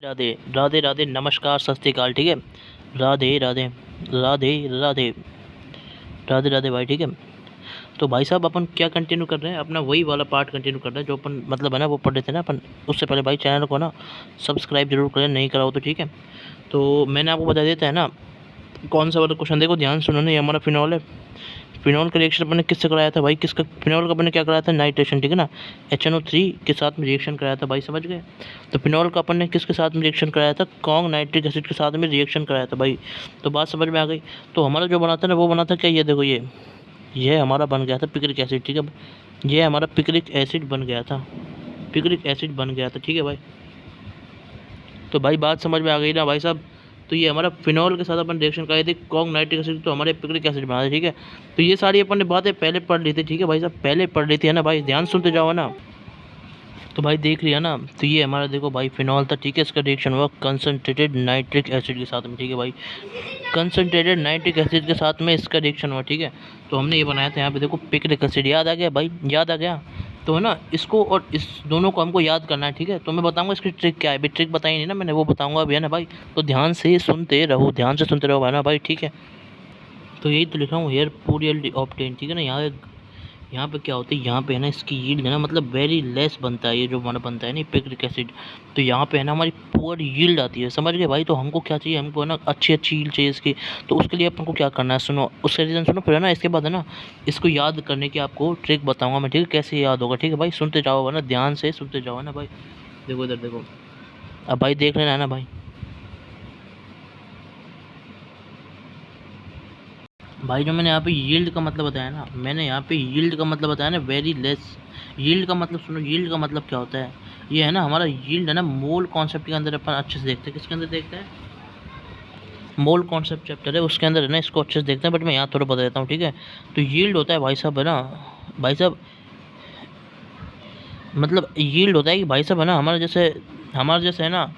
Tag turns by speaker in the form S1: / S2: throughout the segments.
S1: राधे राधे राधे नमस्कार सत श्री अकाल। ठीक है, राधे राधे राधे राधे राधे राधे भाई। ठीक है, तो भाई साहब अपन क्या कंटिन्यू कर रहे हैं, अपना वही वाला पार्ट कंटिन्यू कर रहे हैं जो अपन मतलब है ना वो पढ़ रहे थे ना अपन। उससे पहले भाई चैनल को ना सब्सक्राइब जरूर करें, नहीं कराओ तो। ठीक है, तो मैंने आपको बता देता है ना कौन सा वाला क्वेश्चन। देखो ध्यान सुनो ना, ये हमारा फिनॉल है। फिनॉल का रिएक्शन अपने किससे कराया था भाई, किसका फिनॉल का अपने क्या कराया था, नाइट्रेशन। ठीक है ना, HNO3 के साथ में रिएक्शन कराया था भाई, समझ गए। तो फिनॉल का अपन ने किसके साथ में रिएक्शन कराया था, कॉन्ग नाइट्रिक एसिड के साथ में रिएक्शन कराया था भाई। तो बात समझ में आ गई। तो हमारा जो बना था ना वो बना था क्या, ये देखो ये हमारा बन गया था पिक्रिक एसिड। ठीक है, ये हमारा पिक्रिक एसिड बन गया था, पिक्रिक एसिड बन गया था। ठीक है भाई, तो भाई बात समझ में आ गई ना भाई साहब। तो ये हमारा फिनॉल के साथ अपन रिएक्शन कराए थे, कॉन्ग नाइट्रिक एसिड तो हमारे पिक्रिक एसिड बना थे। ठीक है, तो ये सारी अपन ने बातें पहले पढ़ ली थी। ठीक है भाई साहब, पहले पढ़ ली थी है ना भाई, ध्यान सुनते जाओ ना। तो भाई देख लिया ना, तो ये हमारा देखो भाई फिनॉल था। ठीक है, इसका रिएक्शन हुआ कंसनट्रेटेड नाइट्रिक एसिड के साथ में। ठीक है भाई, कंसनट्रेटेड नाइट्रिक एसिड के साथ में इसका रिएक्शन हुआ। ठीक है, तो हमने ये बनाया था यहाँ पे देखो पिक्रिक एसिड। याद आ गया भाई, याद आ गया। तो है ना, इसको और इस दोनों को हमको याद करना है। ठीक है, तो मैं बताऊंगा इसकी ट्रिक क्या है। अभी ट्रिक बताई नहीं ना मैंने, वो बताऊंगा अभी है ना भाई। तो ध्यान से सुनते रहो, ध्यान से सुनते रहो है ना भाई। ठीक है, तो यही तो लिखा हूँ हेयर पूरियल ऑप्टेन। ठीक है ना, यहाँ पे क्या होता है, यहाँ पे है ना इसकी यील्ड है ना मतलब वेरी लेस बनता है, ये जो हमारा बनता है ना पिक्रिक एसिड। तो यहाँ पे है ना हमारी पुअर यील्ड आती है, समझ गए भाई। तो हमको क्या चाहिए, हमको है ना अच्छी अच्छी यील्ड चाहिए इसकी। तो उसके लिए अपन को क्या करना है, सुनो उसका रीज़न सुनो फिर है ना। इसके बाद है ना इसको याद करने की आपको ट्रिक बताऊँगा मैं। ठीक है, कैसे याद होगा। ठीक है भाई, सुनते जाओ है ना, ध्यान से सुनते जाओ है ना भाई। देखो इधर देखो, अब भाई देख लेना है ना भाई। भाई जो मैंने यहाँ पे यील्ड का मतलब बताया ना, मैंने यहाँ पे यील्ड का मतलब बताया ना वेरी लेस। यील्ड का मतलब सुनो, यील्ड का मतलब क्या होता है। ये है ना हमारा यील्ड है ना मोल कॉन्सेप्ट के अंदर अपन अच्छे से देखते हैं। किसके अंदर देखते हैं, मोल कॉन्सेप्ट चैप्टर है उसके अंदर है ना, इसको अच्छे से देखते हैं। बट मैं यहाँ थोड़ा बता देता हूँ। ठीक है, तो यील्ड होता है भाई साहब है ना, भाई साहब मतलब यील्ड होता है कि भाई साहब है ना हमारा जैसे है ना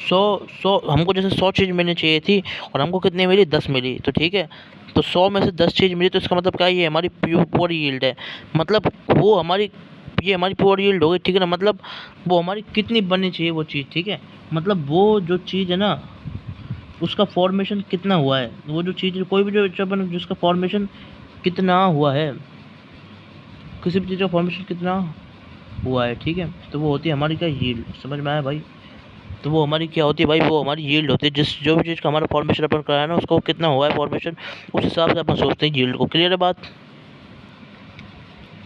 S1: 100 हमको जैसे 100 चीज़ मिलनी चाहिए थी और हमको कितनी मिली, 10 मिली। तो ठीक है, तो 100 में से 10 चीज़ मिली, तो इसका मतलब क्या है, ये हमारी प्योर यील्ड है। मतलब वो हमारी ये हमारी प्योर यील्ड हो गई। ठीक है ना, मतलब वो हमारी कितनी बननी चाहिए वो चीज़। ठीक है, मतलब वो जो चीज़ है ना उसका फॉर्मेशन कितना हुआ है, वो जो चीज़ कोई भी जो जिसका फॉर्मेशन कितना हुआ है, किसी भी चीज़ का फॉर्मेशन कितना हुआ है। ठीक है, तो वो होती है हमारी क्या, यील्ड। समझ में आया भाई। तो वो हमारी क्या होती है भाई, वो हमारी यील्ड होती है। जिस जो भी चीज़ का हमारा फॉर्मेशन अपन कराया ना उसको कितना हुआ है फॉर्मेशन, उस हिसाब से अपन सोचते हैं यील्ड को। क्लियर है बात।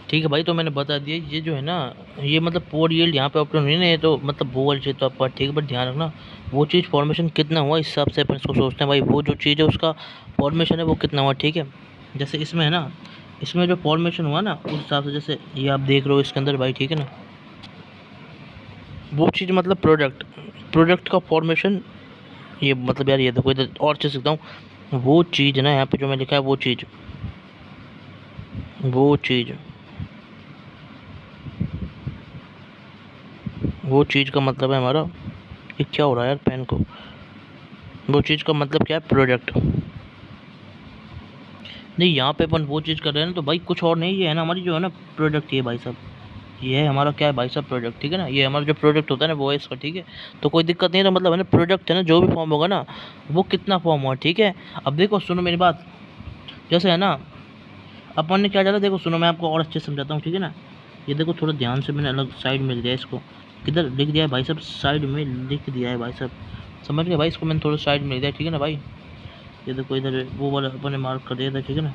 S1: ठीक है भाई, तो मैंने बता दिया ये जो है ना, ये मतलब पोर यील्ड यहाँ पे ऑप्शन नहीं ना, ये तो मतलब वो वाली चीज़ तो आपका ठीक है। बट ध्यान रखना वो चीज़ फॉर्मेशन कितना हुआ इस हिसाब से अपन इसको सोचते हैं भाई। वो जो चीज़ है उसका फॉर्मेशन है वो कितना हुआ। ठीक है, जैसे इसमें है ना, इसमें जो फॉर्मेशन हुआ ना उस हिसाब से, जैसे ये आप देख रहे हो इसके अंदर भाई। ठीक है ना, वो चीज़ मतलब प्रोडक्ट का फॉर्मेशन, ये मतलब यार ये देखो इधर और चीज़ लिखता हूँ। वो चीज़ ना यहाँ पे जो मैं लिखा है, वो चीज़ का मतलब है हमारा, ये क्या हो रहा है यार पेन को, वो चीज़ का मतलब क्या है, प्रोडक्ट। नहीं, यहाँ पे अपन वो चीज़ कर रहे हैं ना, तो भाई कुछ और नहीं, ये है ना हमारी जो है ना प्रोडक्ट, ये भाई साहब ये है हमारा क्या है भाई साहब, प्रोडक्ट। ठीक है ना, ये हमारा जो प्रोडक्ट होता है ना वो है इसका। ठीक है, तो कोई दिक्कत नहीं है। तो मतलब है ना प्रोडक्ट है ना, जो भी फॉर्म होगा ना वो कितना फॉर्म हुआ। ठीक है, अब देखो सुनो मेरी बात, जैसे है ना अपन ने क्या डाला, देखो सुनो मैं आपको और अच्छे से समझाता हूँ। ठीक है ना, ये देखो थोड़ा ध्यान से, मैंने अलग साइड में लिख दिया इसको। किधर लिख दिया है भाई साहब, साइड में लिख दिया है भाई साहब, समझ गए भाई। इसको मैंने थोड़ा साइड में लिख दिया। ठीक है ना भाई, ये देखो इधर वो वाला अपन ने मार्क कर दिया था। ठीक है ना,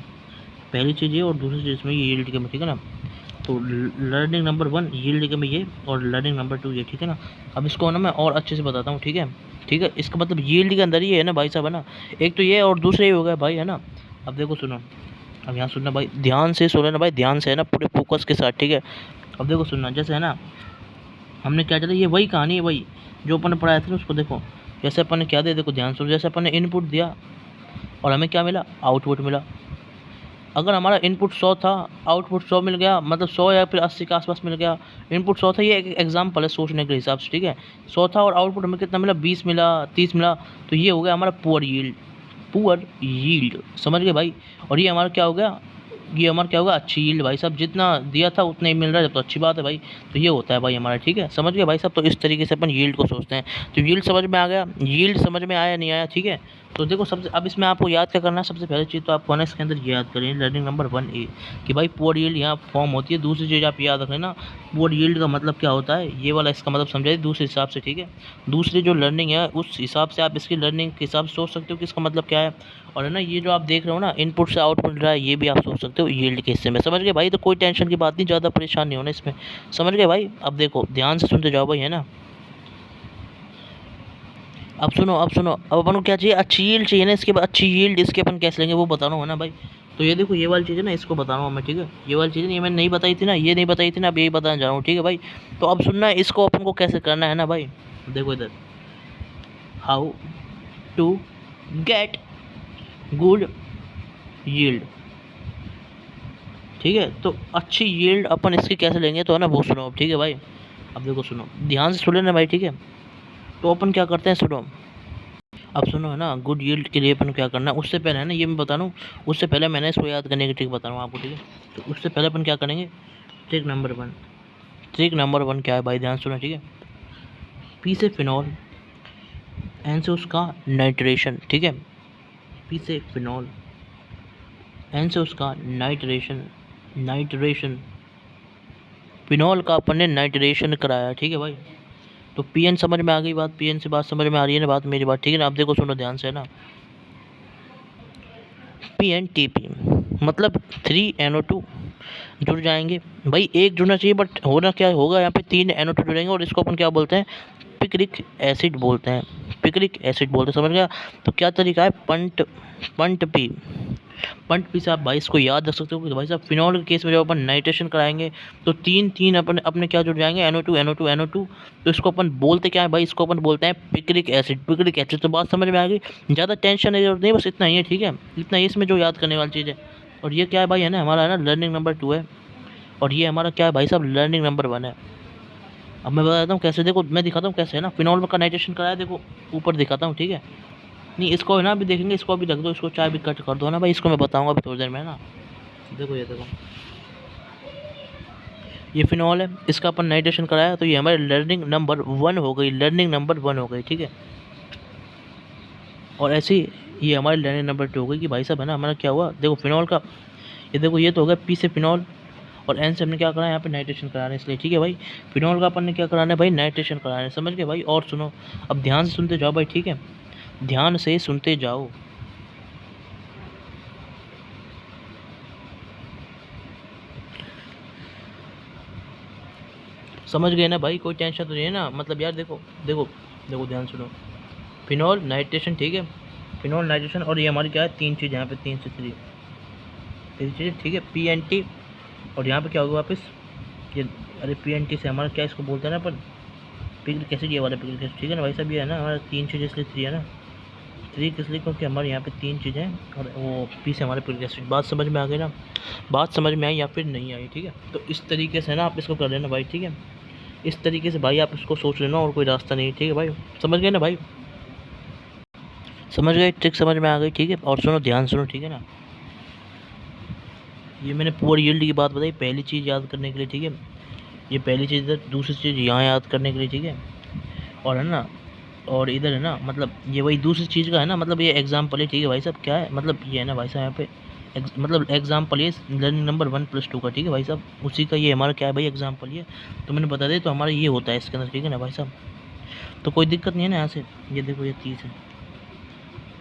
S1: पहली चीज़ ये और दूसरी चीज़ इसमें ये यील्ड के में। ठीक है ना, तो लर्निंग नंबर 1 यील्ड के में ये, और लर्निंग नंबर 2 ये। ठीक है ना, अब इसको ना मैं और अच्छे से बताता हूँ। ठीक है, ठीक है, इसका मतलब यील्ड के अंदर ही है ना भाई साहब है ना, एक तो ये और दूसरा ही हो गया भाई है ना। अब देखो सुनो, अब यहाँ सुनना भाई, ध्यान से सुनो ना भाई, ध्यान से है ना, पूरे फोकस के साथ। ठीक है, अब देखो सुनना, जैसे है ना हमने क्या चला, ये वही कहानी है, वही जो अपन ने पढ़ाया था ना उसको देखो। जैसे अपन ने क्या दिया, देखो ध्यान सुनो, जैसे अपन ने इनपुट दिया और हमें क्या मिला, आउटपुट मिला। अगर हमारा इनपुट 100 था, आउटपुट 100 मिल गया, मतलब 100 या फिर 80 के आसपास मिल गया। इनपुट 100 था, ये एक एग्जाम्पल है सोचने के हिसाब से। ठीक है, 100 था और आउटपुट हमें कितना मिला, 20 मिला, 30 मिला। तो ये हो गया हमारा पुअर यील्ड, समझ गए भाई। और ये हमारा क्या हो गया, ये हमारा क्या होगा, अच्छी यील्ड भाई साहब, जितना दिया था उतना ही मिल रहा है तो अच्छी बात है भाई। तो ये होता है भाई हमारा, ठीक है, समझ गए भाई साहब। तो इस तरीके से अपन यील्ड को सोचते हैं। तो यील्ड समझ में आ गया, यील्ड समझ में आया नहीं आया, ठीक है। तो देखो सबसे, अब इसमें आपको याद क्या करना है, सबसे पहली चीज़ तो आपको ना इसके अंदर ये याद करें लर्निंग नंबर 1A कि भाई पुअर यील्ड यहाँ फॉर्म होती है। दूसरी चीज़ आप याद रखें ना, पुअर यील्ड का मतलब क्या होता है, ये वाला इसका मतलब समझाइए दूसरे हिसाब से, ठीक है। दूसरी जो लर्निंग है उस हिसाब से आप इसकी लर्निंग के हिसाब से सोच सकते हो कि इसका मतलब क्या है। और है ना, ये जो आप देख रहे हो ना इनपुट से आउटपुट मिल रहा है, ये भी आप सोच सकते हो यील्ड के हिस्से में, समझ गए भाई। तो कोई टेंशन की बात नहीं, ज़्यादा परेशान नहीं होना इसमें, समझ गए भाई। अब देखो ध्यान से सुनते जाओ भाई, है ना। अब सुनो, अब अपन को क्या चाहिए, अच्छी यील्ड चाहिए ना। इसके बाद अच्छी यील्ड इसके अपन कैसे लेंगे वो बता रहा हूँ, है ना भाई। तो ये देखो ये वाली चीज़ है ना, इसको बता रहा हूँ मैं, ठीक है। ये वाली चीज़ ये मैंने नहीं बताई थी ना, ये नहीं बताई थी ना, अब यही बताने जा रहा हूँ, ठीक है भाई। तो अब सुनना, इसको अपन को कैसे करना है ना भाई। देखो इधर, how to get good yield, ठीक है। तो अच्छी यील्ड अपन इसकी कैसे लेंगे, तो है ना वो सुनो अब, ठीक है भाई। अब देखो सुनो, ध्यान से सुन लेना भाई, ठीक है। तो अपन क्या करते हैं, सुनो। अब सुनो, है ना, गुड यील्ड के लिए अपन क्या करना है, उससे पहले है ना ये मैं बता रहा हूँ, उससे पहले मैंने इसको याद करने की ट्रिक बता रहा हूँ आपको, ठीक है। तो उससे पहले अपन क्या करेंगे, ट्रिक नंबर 1। ट्रिक नंबर 1 क्या है भाई, ध्यान सुनो, ठीक है। पी से फिनॉल, एन से उसका नाइट्रेशन, ठीक है। पी से फिनॉल, एन से उसका नाइट्रेशन, नाइट्रेशन, फिनॉल का अपन ने नाइट्रेशन कराया, ठीक है भाई। तो पी एन समझ में आ गई बात, पी एन से बात समझ में आ रही है ना बात, मेरी बात, ठीक है ना। अब देखो सुनो ध्यान से, है ना, पी एन टी पी मतलब 3NO2 जुड़ जाएंगे भाई। एक जुड़ना चाहिए बट होना क्या होगा, यहाँ पे 3 NO2 जुड़ेंगे और इसको अपन क्या बोलते हैं, पिक्रिक एसिड बोलते हैं, पिक्रिक एसिड बोलते हैं, समझ गया। तो क्या तरीका है, punt punt P, punt P से आप भाई इसको याद रख सकते हो कि भाई साहब फिनॉल के केस में जब अपन नाइट्रेशन कराएंगे तो तीन तीन अपन अपने क्या जुड़ जाएंगे, NO2 NO2 NO2। तो इसको अपन बोलते क्या है भाई, इसको अपन बोलते हैं पिक्रिक एसिड, पिक्रिक एसिड। तो बात समझ में आ गई, ज़्यादा टेंशन की जरूरत नहीं, बस इतना ही है, ठीक है। इतना ही इसमें जो याद करने वाली चीज़ है। और ये क्या है भाई, है ना, हमारा है ना लर्निंग नंबर 2 है। और ये हमारा क्या है भाई साहब, लर्निंग नंबर 1 है। अब मैं बताता हूँ कैसे, देखो मैं दिखाता हूँ कैसे, है ना, फिनॉल का नाइट्रेशन कराया, देखो ऊपर दिखाता हूँ, ठीक है। नहीं इसको है ना अभी देखेंगे, इसको अभी रख दो, इसको चाय भी कट कर दो ना भाई, इसको मैं बताऊँगा अभी थोड़ी देर में, है ना। देखो ये देखो, ये फिनॉल है, इसका अपन नाइट्रेशन कराया, तो ये हमारे लर्निंग नंबर 1 हो गई, लर्निंग नंबर 1 हो गई, ठीक है। और ऐसे ही ये हमारी लर्निंग नंबर 2 हो गई कि भाई साहब है ना, हमारा क्या हुआ, देखो फिनॉल का, ये देखो ये तो हो गया पी से फिनॉल, और एन से हमने क्या करा है, यहाँ पे नाइट्रेशन कराना है इसलिए, ठीक है भाई। फिनॉल का अपन ने क्या कराना है भाई, नाइट्रेशन कराना है, समझ गए भाई। और सुनो, अब ध्यान से सुनते जाओ भाई, ठीक है, ध्यान से सुनते जाओ। समझ गए ना भाई, कोई टेंशन तो नहीं है ना, मतलब यार देखो देखो देखो ध्यान सुनो, फिनॉल नाइट्रेशन, ठीक है, फिनॉल नाइट्रेशन, और ये हमारी क्या है, 3 चीज़ यहाँ पे, 3 से 3 चीज़, ठीक है, PNT। और यहाँ पे क्या होगा वापस, ये, अरे PNT से हमारा क्या इसको बोलते हैं ना अपन, पिक्रिक एसिड, ये वाला पिक्रिक एसिड, ठीक है ना भाई साहब। ये है ना हमारा 3 चीज़, इसलिए 3 है ना, 3 किस लिए, क्योंकि हमारे यहाँ पे 3 चीज़ें हैं, और वो पी से हमारे पिक्रिक एसिड। बात समझ में आ गई ना, बात समझ में आई या फिर नहीं आई, ठीक है। तो इस तरीके से ना आप इसको कर लेना भाई, ठीक है। इस तरीके से भाई आप इसको सोच लेना, और कोई रास्ता नहीं, ठीक है भाई, समझ गए ना भाई, समझ गए, ट्रिक समझ में आ गई, ठीक है। और सुनो, ध्यान सुनो, ठीक है ना, ये मैंने पुअर यील्ड की बात बताई, पहली चीज़ याद करने के लिए, ठीक है। ये पहली चीज़ इधर, दूसरी चीज़ यहाँ याद करने के लिए, ठीक है। और है ना, और इधर है ना, मतलब ये वही दूसरी चीज़ का है ना, मतलब ये एग्जाम्पल है, ठीक है भाई साहब। क्या है मतलब, ये है ना भाई साहब यहाँ पे मतलब एग्जाम्पल ये लर्निंग नंबर 1+2 का, ठीक है भाई साहब, उसी का ये हमारा क्या है भाई, एग्जाम्पल ये। तो मैंने बता दिया, तो हमारा ये होता है इसके अंदर, ठीक है ना भाई साहब। तो कोई दिक्कत नहीं है ना यहाँ से। ये देखो ये 30 है,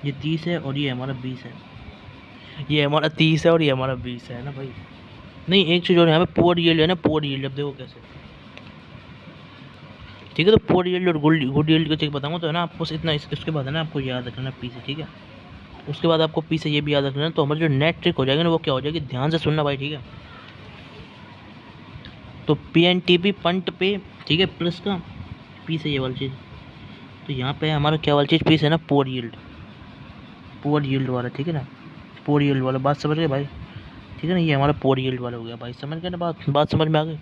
S1: ये 30 है, और ये हमारा 20 है, ये हमारा 30 है और ये हमारा 20 है ना भाई। नहीं एक चीज़ और यहाँ पे पुअर यील्ड है ना, पुअर यील्ड, अब देखो कैसे, ठीक है। तो पुअर यील्ड और गुड यील्ड का चेक बताऊँगा, तो है ना आपको इतना, इसके बाद है ना आपको याद रखना पी से, ठीक है। उसके बाद आपको पी से ये भी याद रखना, तो हमारी जो नेट ट्रिक हो जाएगी ना, वो क्या हो जाएगी, ध्यान से सुनना भाई, ठीक है। तो PNTP पंट पे, ठीक है, प्लस का पी से ये वाली चीज़, तो यहाँ पे हमारा क्या वाली चीज़, पी से है ना पुअर यील्ड, पुअर यील्ड वाला, ठीक है ना, पुअर यील्ड वाला, बात समझ गए भाई, ठीक है ना। ये हमारा पुअर यील्ड वाला हो गया भाई, समझ गए ना बात समझ में आ गई।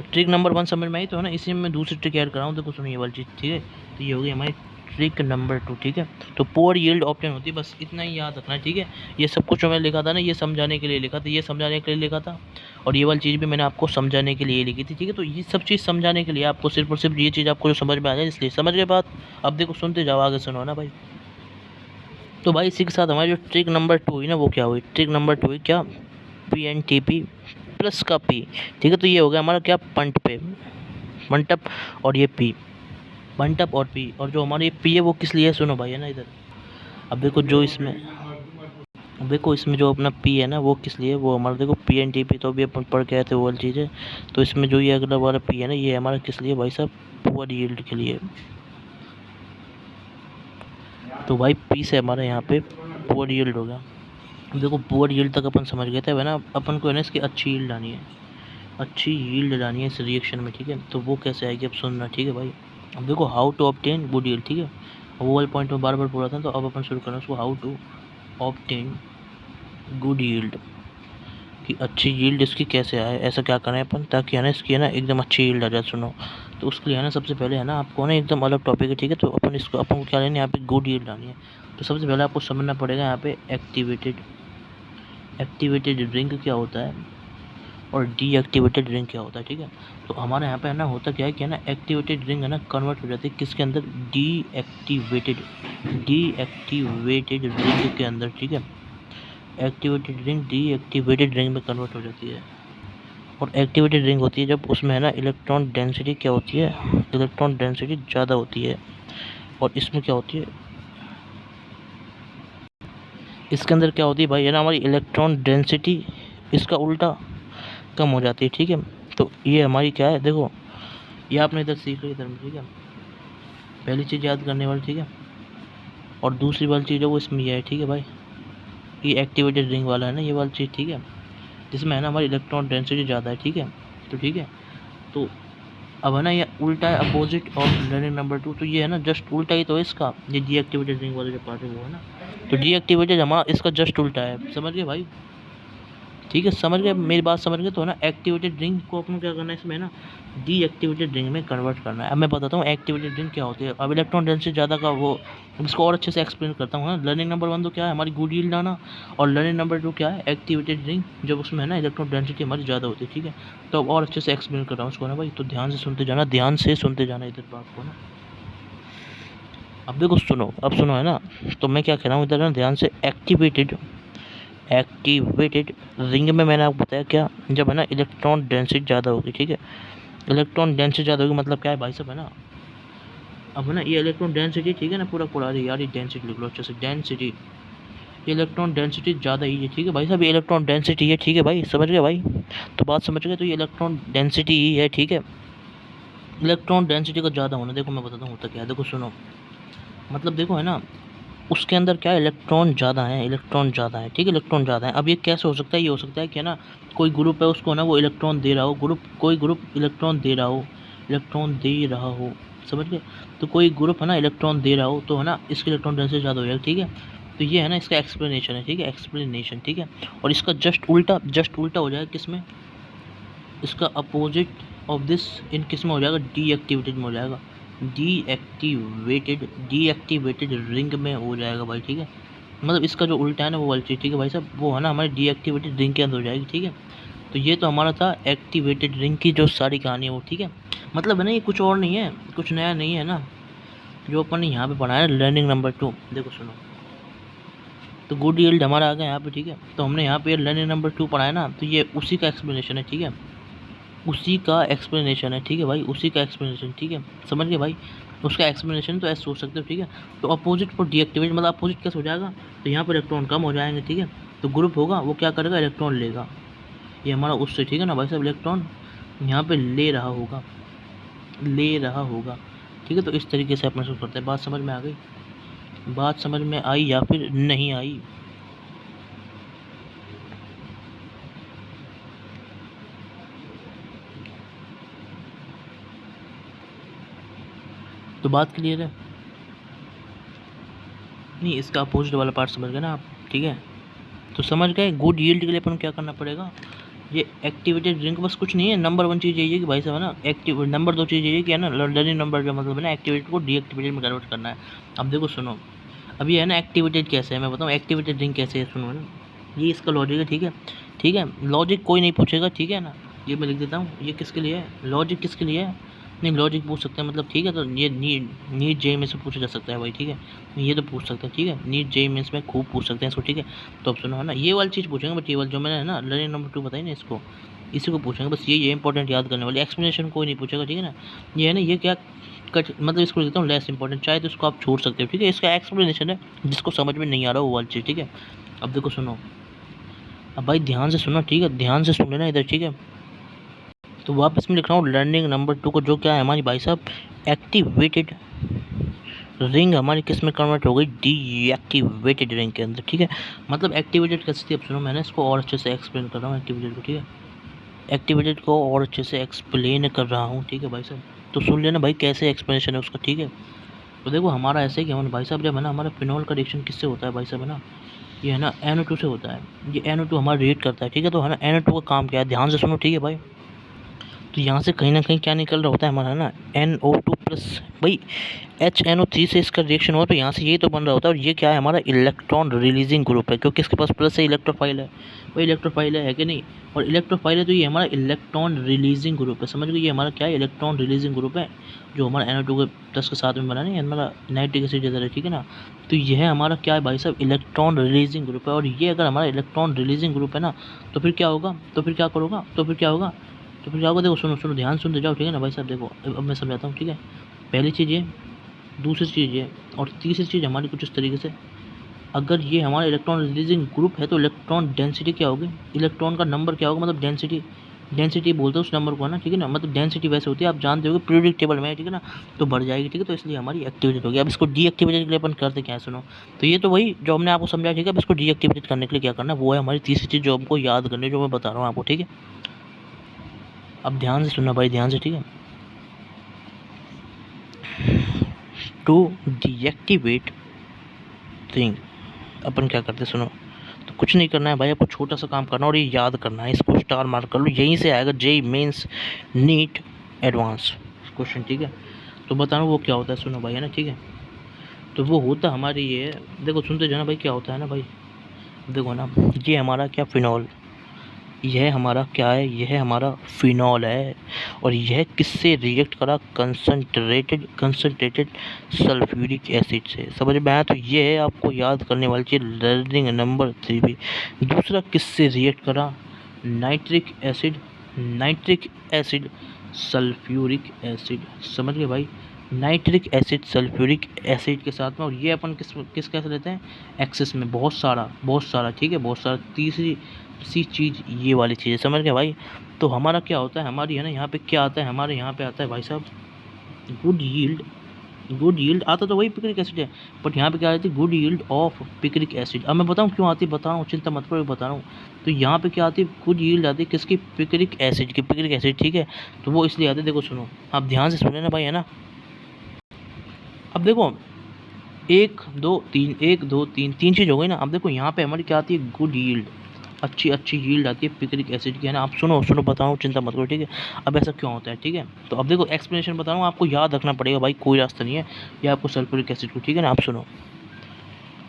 S1: ट्रिक नंबर 1 समझ में आई, तो है ना, इसी में मैं दूसरी ट्रिक ऐड कर रहा हूँ, देखो सुनो ये वाली चीज़, ठीक है। तो ये हो गई हमारी ट्रिक नंबर 2, ठीक है। तो पुअर यील्ड ऑब्टेन होती है, बस इतना ही याद रखना है, ठीक है। ये सब कुछ जो मैंने लिखा था ना, ये समझाने के लिए लिखा था, ये समझाने के लिए लिखा था, और ये वाली चीज़ भी मैंने आपको समझाने के लिए लिखी थी, ठीक है। तो ये सब चीज़ समझाने के लिए आपको सिर्फ और सिर्फ ये चीज़ आपको जो समझ में आ जाए, इसलिए समझ गए बात। अब देखो सुनते जाओ, आगे सुनो ना भाई। तो भाई इसी के साथ हमारी जो ट्रिक नंबर 2 हुई ना, वो क्या हुई? ट्रिक नंबर 2 हुई क्या? PNTP प्लस का P, ठीक है। तो ये हो गया हमारा क्या? पंट पे, मंटप, और ये P, मंटप और P, और जो हमारी P है वो किस लिए है, सुनो भाई, है ना इधर। अब देखो जो इसमें, अब देखो इसमें जो अपना P है ना, वो किस लिए? वो हमारा देखो PNTP तो अभी अपन पढ़ के आए थे, वो वाली चीज़ है। तो इसमें जो ये अगला वाला P है ना, ये हमारा किस लिए भाई साहब? पुअर यील्ड के लिए। तो भाई P से हमारे यहाँ पे पुअर यील्ड हो गया। देखो पुअर यील्ड तक अपन समझ गए थे, है ना। अपन को है ना इसकी अच्छी यील्ड लानी है, अच्छी यील्ड लानी है इस रिएक्शन में, ठीक है। तो वो कैसे आएगी, अब सुनना, ठीक है भाई। अब देखो how to obtain good yield, ठीक है। वो वाले पॉइंट में बार बार बोला था, तो अब अपन शुरू करना उसको, how to obtain good yield, कि अच्छी यील्ड इसकी कैसे आए, ऐसा क्या करें अपन ताकि है ना इसकी है ना एकदम अच्छी यील्ड आ जाए, सुनो। तो उसके लिए है ना सबसे पहले है ना आपको ना एकदम अलग टॉपिक है, ठीक है। तो अपन को क्या लेनी है, यहाँ पे गुड यील्ड लानी है। तो सबसे पहले आपको समझना पड़ेगा यहाँ पे एक्टिवेटेड रिंग क्या होता है और डीएक्टिवेटेड रिंग क्या होता है, ठीक है। तो हमारे यहाँ पे है ना होता क्या है कि है ना एक्टिवेटेड रिंग है ना कन्वर्ट हो जाती है किसके अंदर? डीएक्टिवेटेड रिंग के अंदर, ठीक है। एक्टिवेटेड रिंग डीएक्टिवेटेड रिंग में कन्वर्ट हो जाती है। और एक्टिवेटेड रिंग होती है जब उसमें है ना इलेक्ट्रॉन डेंसिटी क्या होती है? इलेक्ट्रॉन डेंसिटी ज़्यादा होती है। और इसमें क्या होती है? इसके अंदर क्या होती है भाई, है ना हमारी इलेक्ट्रॉन डेंसिटी इसका उल्टा कम हो जाती है, ठीक है। तो ये हमारी क्या है, देखो ये आपने इधर सीख ली इधर में, ठीक है। पहली चीज़ याद करने वाली, ठीक है। और दूसरी वाली चीज़ है वो इसमें ये है, ठीक है भाई। ये एक्टिवेटेड रिंग वाला है ना, ये वाली चीज़, ठीक है, जिसमें है ना हमारी इलेक्ट्रॉन डेंसिटी ज़्यादा है, ठीक है। तो ठीक है, तो अब है ना ये उल्टा है, अपोजिट ऑफ लर्निंग नंबर 2। तो ये है ना जस्ट उल्टा ही तो है इसका, ये डीएक्टिवेटेड रिंग वाला जो पार्ट है वो है ना। तो डीएक्टिवेटेड हमारा इसका जस्ट उल्टा है, समझ गए भाई? ठीक है, समझ गए मेरी बात, समझ गए। तो ना एक्टिवेटेड रिंग को अपन क्या करना है इसमें ना, डीएक्टिवेटेड रिंग में कन्वर्ट करना है। अब मैं बताता हूँ एक्टिवेटेड रिंग क्या होती है। अब इलेक्ट्रॉन डेंसिटी ज़्यादा का वो, इसको और अच्छे से एक्सप्लेन करता हूँ ना। लर्निंग नंबर 1 तो क्या है, हमारी गुड यील्ड लाना, और लर्निंग नंबर 2 क्या है, एक्टिवेटेड रिंग, जब उसमें है ना इलेक्ट्रॉन डेंसिटी हमारी ज़्यादा होती है, ठीक है। तो अब और अच्छे से एक्सप्लेन कर रहा हूँ उसको ना भाई, तो ध्यान से सुनते जाना, ध्यान से सुनते जाना इधर बात को ना। अब देखो सुनो, अब सुनो, है ना। तो मैं क्या कह रहा हूँ इधर ना, ध्यान से। एक्टिवेटेड रिंग में मैंने आपको बताया क्या, जब है ना इलेक्ट्रॉन डेंसिटी ज़्यादा होगी, ठीक है। इलेक्ट्रॉन डेंसिटी ज़्यादा होगी मतलब क्या है भाई साहब, है ना। अब है ना ये इलेक्ट्रॉन डेंसिटी, ठीक है ना, पूरा पूरा यार ये डेंसिटी लिख लो अच्छे से, डेंसिटी, इलेक्ट्रॉन डेंसिटी ज़्यादा ही है, ठीक है भाई साहब। ये इलेक्ट्रॉन डेंसिटी है, ठीक है भाई, समझ गए भाई? तो बात समझ गए? तो ये इलेक्ट्रॉन डेंसिटी ही है, ठीक है। इलेक्ट्रॉन डेंसिटी का ज़्यादा होना, देखो मैं बताता हूँ होता क्या है, देखो सुनो। मतलब देखो है ना, उसके अंदर क्या है, इलेक्ट्रॉन ज़्यादा है, इलेक्ट्रॉन ज़्यादा है, ठीक है, इलेक्ट्रॉन ज़्यादा है। अब ये कैसे हो सकता है? ये हो सकता है कि ना कोई ग्रुप है, उसको ना वो इलेक्ट्रॉन दे रहा हो, कोई ग्रुप इलेक्ट्रॉन दे रहा हो, समझ गए? तो कोई ग्रुप है ना इलेक्ट्रॉन दे रहा हो, तो है ना इसकी इलेक्ट्रॉन डेंसिटी ज़्यादा हो जाएगी, ठीक है। तो ये है ना इसका एक्सप्लेनेशन है, ठीक है, एक्सप्लेनेशन, ठीक है। और इसका जस्ट उल्टा हो जाएगा किस में, इसका अपोजिट ऑफ दिस इन किस में हो जाएगा, डीएक्टिवेटेड में हो जाएगा, डीएक्टिवेटेड रिंग में हो जाएगा भाई, ठीक है। मतलब इसका जो उल्टा है ना वो वाली चीज़, ठीक है भाई साहब, वो है ना हमारी डीएक्टिवेटेड रिंग के अंदर हो जाएगी, ठीक है। तो ये तो हमारा था एक्टिवेटेड रिंग की जो सारी कहानी है वो, ठीक है। मतलब है ना ये कुछ और नहीं है, कुछ नया नहीं है ना, जो अपन ने यहाँ पे पढ़ा है लर्निंग नंबर 2। देखो सुनो, तो गुड यील्ड हमारा आ गया यहाँ पे, ठीक है। तो हमने यहाँ पे लर्निंग नंबर 2 पढ़ा है ना, तो ये उसी का एक्सप्लेनेशन है, ठीक है, उसी का एक्सप्लेनेशन है, ठीक है भाई, उसी का एक्सप्लेनेशन, ठीक है, समझ गए भाई? उसका एक्सप्लेनेशन तो ऐसे सोच सकते हो, ठीक है। तो अपोजिट फॉर डीएक्टिवेट, मतलब अपोजिट कैसे हो जाएगा, तो यहाँ पर इलेक्ट्रॉन कम हो जाएंगे, ठीक है। तो ग्रुप होगा वो क्या करेगा, इलेक्ट्रॉन लेगा, ये हमारा उससे, ठीक है ना भाई साहब, इलेक्ट्रॉन यहाँ पे ले रहा होगा, ठीक है। तो इस तरीके से अपना सोच करते हैं। बात समझ में आ गई? बात समझ में आई या फिर नहीं आई? तो बात क्लियर है? नहीं, इसका अपोजिट वाला पार्ट समझ गए ना आप, ठीक है। तो समझ गए गुड यील्ड के लिए अपन क्या करना पड़ेगा, ये एक्टिवेटेड रिंग बस कुछ नहीं है। नंबर 1 चीज़ यही है कि भाई साहब है ना एक्टिव, नंबर 2 चीज़ यही है कि है ना लर्निंग नंबर का मतलब है ना एक्टिवेटेड को डीएक्टिवेटेड में कन्वर्ट करना है। अब देखो सुनो, अब ये है ना एक्टिवेटेड कैसे है मैं बताऊँ, एक्टिवेटेड रिंग कैसे है सुनो है ना, ये इसका लॉजिक है। ठीक है, ठीक है, लॉजिक कोई नहीं पूछेगा, ठीक है ना, ये मैं लिख देता हूँ। ये किसके लिए है, लॉजिक किसके लिए है, नहीं लॉजिक पूछ सकते हैं मतलब, ठीक है। तो ये नीट जेईई में से पूछा जा सकता है भाई, ठीक है, ये तो पूछ सकते हैं, ठीक है, नीट जेईई में इसमें खूब पूछ सकते हैं इसको, ठीक है। तो अब सुनो है ना, ये वाली चीज़ पूछेंगे, बट ये वाली जो मैंने है ना लर्निंग नंबर 2 बताई ना, इसको इसी को पूछेंगे बस, ये इंपॉर्टेंट याद करने वाली, एक्सप्लेनेशन कोई नहीं पूछेगा, ठीक है ना। ये है ना, ये क्या मतलब इसको लिखता हूँ लेस इंपॉर्टेंट, चाहे तो इसको आप छोड़ सकते हो, ठीक है। इसका एक्सप्लेनेशन है, जिसको समझ में नहीं आ रहा वो वाली चीज़, ठीक है। अब देखो सुनो, अब भाई ध्यान से सुनो, ठीक है, ध्यान से सुन लेना इधर, ठीक है। तो वापस मैं लिख रहा हूँ लर्निंग नंबर 2 को, जो क्या है हमारी भाई साहब एक्टिवेटेड रिंग हमारी किस में कन्वर्ट हो गई, डीएक्टिवेटेड रिंग के अंदर, ठीक है। मतलब एक्टिवेटेड कैसे थी, अब सुनो मैंने इसको और अच्छे से एक्सप्लेन कर रहा हूँ एक्टिवेटेड को, ठीक है, एक्टिवेटेड को और अच्छे से एक्सप्लेन कर रहा हूँ, ठीक है भाई साहब। तो सुन लेना भाई कैसे एक्सप्लेनेशन है उसका, ठीक है। तो देखो हमारा ऐसे ही कि हमारे भाई साहब जब है ना, हमारा फिनॉल का रिएक्शन किससे होता है भाई साहब है ना, ये है ना NO2 से होता है। ये NO2 हमारा रिएक्ट करता है, ठीक है। तो है ना NO2 का काम क्या है, ध्यान से सुनो, ठीक है भाई। तो यहाँ से कहीं ना कहीं क्या निकल रहा होता है हमारा ना NO2 प्लस भाई HNO3 से इसका रिएक्शन हुआ, तो यहाँ से ये तो बन रहा होता है। और ये क्या है, हमारा इलेक्ट्रॉन रिलीजिंग ग्रुप है, क्योंकि इसके पास प्लस से इलेक्ट्रोफाइल है, वही इलेक्ट्रोफाइल है कि नहीं। और इलेक्ट्रोफाइल है तो ये हमारा इलेक्ट्रॉन रिलीजिंग ग्रुप है, समझ गए, ये हमारा क्या है, इलेक्ट्रॉन रिलीजिंग ग्रुप है, जो हमारा NO2 के प्लस के साथ में बना नहीं, हमारा नाइट्रिक एसिड जैसा है, ठीक है ना। तो यह हमारा क्या है भाई साहब, इलेक्ट्रॉन रिलीजिंग ग्रुप है। और ये अगर हमारा इलेक्ट्रॉन रिलीजिंग ग्रुप है ना, तो फिर क्या होगा, तो फिर क्या करोगा, तो फिर क्या होगा, तो फिर क्या होगा, देखो सुनो सुनो, ध्यान सुनते जाओ, ठीक है ना भाई साहब। देखो अब मैं समझाता हूँ, ठीक है। पहली चीज़ ये, दूसरी चीज़ ये, और तीसरी चीज़ हमारी कुछ इस तरीके से, अगर ये हमारा इलेक्ट्रॉन रिलीजिंग ग्रुप है तो इलेक्ट्रॉन डेंसिटी क्या होगी, इलेक्ट्रॉन का नंबर क्या होगा, मतलब डेंसिटी, डेंसिटी बोलते हैं उस नंबर को, है ना, ठीक है ना। मतलब डेंसिटी वैसे होती है, आप जानते हो पीरियोडिक टेबल में, ठीक है ना, तो बढ़ जाएगी, ठीक है। तो इसलिए हमारी एक्टिवेटेड होगी। अब इसको डीएक्टिवेटेड के लिए अपन करते क्या है, सुनो। तो ये तो वही जो हमने आपको समझाया, ठीक है। अब इसको डीएक्टिवेटेड करने के लिए क्या करना है, वो है हमारी तीसरी चीज़ जो हमको याद करनी है, जो मैं बता रहा हूँ आपको, ठीक है। अब ध्यान से सुनना भाई, ध्यान से, ठीक है। टू डीएक्टिवेट थिंग अपन क्या करते सुनो, तो कुछ नहीं करना है भाई, आपको छोटा सा काम करना और ये याद करना है, इसको स्टार मार्क कर लो, यहीं से आएगा JEE mains NEET advance question, ठीक है। तो बताना वो क्या होता है, सुनो भाई, है ना, ठीक है। तो वो होता हमारी ये, देखो सुनते जाना भाई, क्या होता है ना भाई, देखो ना, ये हमारा क्या फिनॉल, यह हमारा क्या है, यह हमारा फिनॉल है। और यह किससे रिएक्ट करा, कंसनट्रेटेड सल्फ्यूरिक एसिड से, समझ में आया। तो ये है आपको याद करने वाली चीज़ लर्निंग नंबर 3 भी। दूसरा किससे रिएक्ट करा, nitric acid, nitric acid sulphuric acid, समझ गए भाई, नाइट्रिक एसिड सल्फ्यूरिक एसिड के साथ में। और ये अपन किस कैसे लेते हैं, एक्सेस में, बहुत सारा, ठीक है, बहुत सारा। तीसरी सी चीज़ ये वाली चीज़ है, समझ गए भाई। तो हमारा क्या होता है, हमारी है ना, यहाँ पे क्या आता है, हमारे यहाँ पे आता है भाई साहब गुड यील्ड, गुड यील्ड आता तो वही पिक्रिक एसिड है, बट यहाँ पे क्या आती है, good yield of picric acid. अब मैं बताऊँ क्यों आती है, बता रहा हूँ, चिंता मत करो, बता रहा हूँ। तो यहाँ पे क्या आती है, गुड यील्ड आती है किसकी, पिक्रिक एसिड की, पिक्रिक एसिड, ठीक है। तो वो इसलिए आती है, देखो सुनो, आप ध्यान से सुने ना भाई, है ना। अब देखो 1 2 3 तीन चीज़ हो गई ना। अब देखो यहाँ पे हमारी क्या आती है, गुड यील्ड, अच्छी यील्ड आती है पिक्रिक एसिड की, है ना। आप सुनो बताऊँ, चिंता मत करो, ठीक है। अब ऐसा क्यों होता है, ठीक है। तो अब देखो एक्सप्लेनेशन बता रहा हूँ, आपको याद रखना पड़ेगा भाई, कोई रास्ता नहीं है, या आपको सल्फ्यूरिक एसिड को, ठीक है ना। आप सुनो,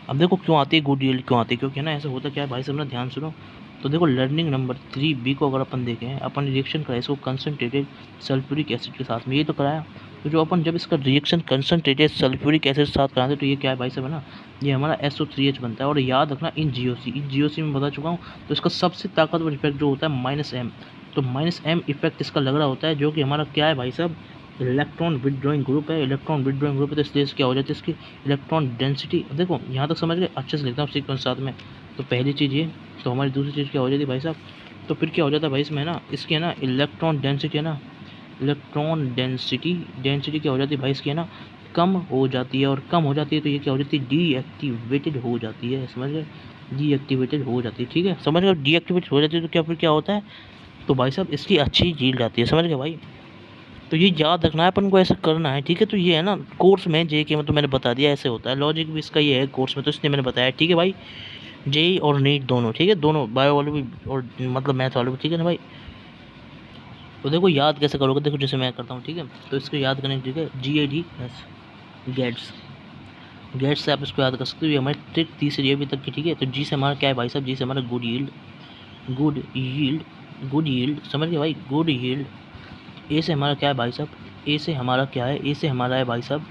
S1: अब देखो क्यों आती है गुड यील्ड, क्यों आती है, क्योंकि ना ऐसा होता क्या है भाई सब ना, ध्यान सुनो। तो देखो लर्निंग नंबर 3B को अगर अपन देखें, अपन रिएक्शन कराए इसको कंसनट्रेटेड सल्फ्यूरिक एसिड के साथ में, ये तो कराया। तो जो अपन जब इसका रिएक्शन कंसनट्रेटेड सल्फ्यूरिक एसिड के साथ कराते, तो ये क्या है भाई साहब, है ना, ये हमारा SO3H बनता है। और याद रखना इन GOC में बता चुका हूँ। तो इसका सबसे ताकतवर इफेक्ट जो होता है -M, तो -M इफेक्ट इसका लग रहा होता है, जो कि हमारा क्या है भाई साहब, इलेक्ट्रॉन विड्रॉइंग ग्रुप है, इलेक्ट्रॉन विड्रॉइंग ग्रुप है। तो इसलिए क्या हो जाती है, इसकी इलेक्ट्रॉन डेंसिटी, देखो यहाँ तक समझ गए, अच्छे से लिखता हूँ सीक्वेंस साथ में। तो पहली चीज़ ये, तो हमारी दूसरी चीज़ क्या हो जाती है भाई साहब, तो फिर क्या हो जाता है भाई इसमें, है ना, इसकी है ना इलेक्ट्रॉन डेंसिटी, है ना, इलेक्ट्रॉन डेंसिटी क्या हो जाती है भाई इसकी, है ना, कम हो जाती है। और कम हो जाती है तो ये क्या हो जाती है, डीएक्टिवेटेड हो जाती है, समझ गए, डीएक्टिवेटेड हो जाती है, ठीक है, समझ गए। डीएक्टिवेटेड हो जाती है तो क्या फिर क्या होता है, तो भाई साहब इसकी अच्छी यील्ड आती है, समझ गए भाई। तो ये याद रखना है अपन को, ऐसा करना है, ठीक है। तो ये है ना कोर्स में जे के में, तो मैंने बता दिया ऐसे होता है, लॉजिक भी इसका ये है कोर्स में, तो इसलिए मैंने बताया, ठीक है भाई। जेई और नीट दोनों, ठीक है, दोनों बायो वाले भी और मतलब मैथ वाले भी, ठीक है ना भाई। तो देखो याद कैसे करोगे, देखो जैसे मैं करता हूँ, ठीक है। तो इसको याद करने के लिए GADS गेट्स, गेट्स से आप इसको याद कर सकते हो। ये हमारी ट्रिक तीसरी अभी तक की, ठीक है। तो जी से हमारा क्या है भाई साहब, जी से हमारा good yield, good yield, good yield, समझ गए भाई, गुड यील्ड। ए से हमारा क्या है भाई साहब, ए से हमारा क्या है, ए से हमारा है भाई साहब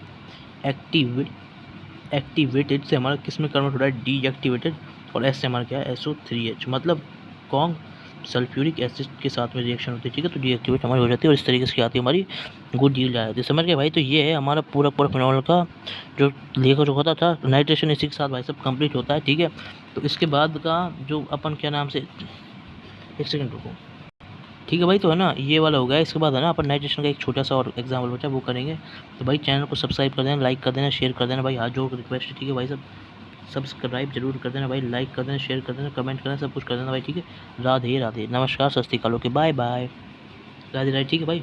S1: एक्टिव, एक्टिवेटेड से हमारा किस में कन्वर्ट हो रहा है, डीएक्टिवेटेड। और एस से हमारा क्या है, SO3H, मतलब कौन सल्फ्यूरिक एसिड के साथ में रिएक्शन होती है, ठीक है। तो डीएक्टिवेट हमारी हो जाती है और इस तरीके से आती है हमारी गुड यील्ड आ जाती है, समझ गए भाई। तो ये है हमारा पूरा पूरा फिनॉल का जो लेकर जो होता था, नाइट्रेशन इसी के साथ भाई सब कंप्लीट होता है, ठीक है। तो इसके बाद का जो अपन क्या नाम से, एक सेकंड रुको, ठीक है भाई। तो है ना ये वाला हो गया। इसके बाद है ना अपन नाइट्रेशन का एक छोटा सा और एग्जाम्पल बचा, वो करेंगे। तो भाई चैनल को सब्सक्राइब कर देना, लाइक कर देना, शेयर कर देना भाई, हाथ जोड़ रिक्वेस्ट है, ठीक है भाई। सब सब्सक्राइब जरूर कर देना भाई, लाइक कर देना, शेयर कर देना, कमेंट करना, सब कुछ कर देना भाई, ठीक है। राधे राधे, नमस्कार, सत श्री अकाल, okay, bye bye, Radhe Radhe, ठीक है भाई।